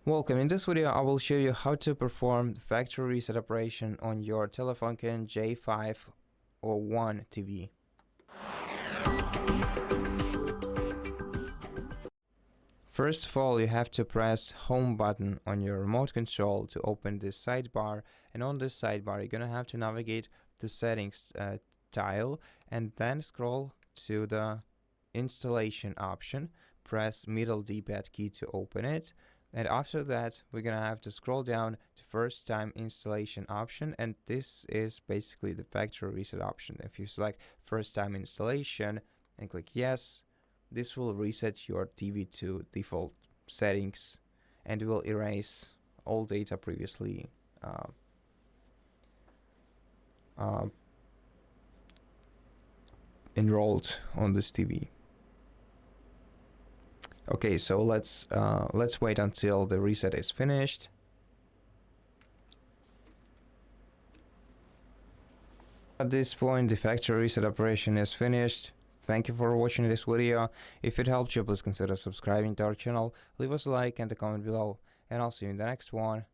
Welcome. In this video, I will show you how to perform the factory reset operation on your TELEFUNKEN J501 TV. First of all, you have to press home button on your remote control to open this sidebar, and on this sidebar you're gonna have to navigate to settings tile and then scroll to the installation option. Press middle D-pad key to open it. And after that, we're gonna have to scroll down to first time installation option, and this is basically the factory reset option. If you select first time installation and click yes, this will reset your TV to default settings and will erase all data previously enrolled on this TV. Okay, so let's wait until the reset is finished. At this point, the factory reset operation is finished. Thank you for watching this video. If it helped you, please consider subscribing to our channel, leave us a like and a comment below, and I'll see you in the next one.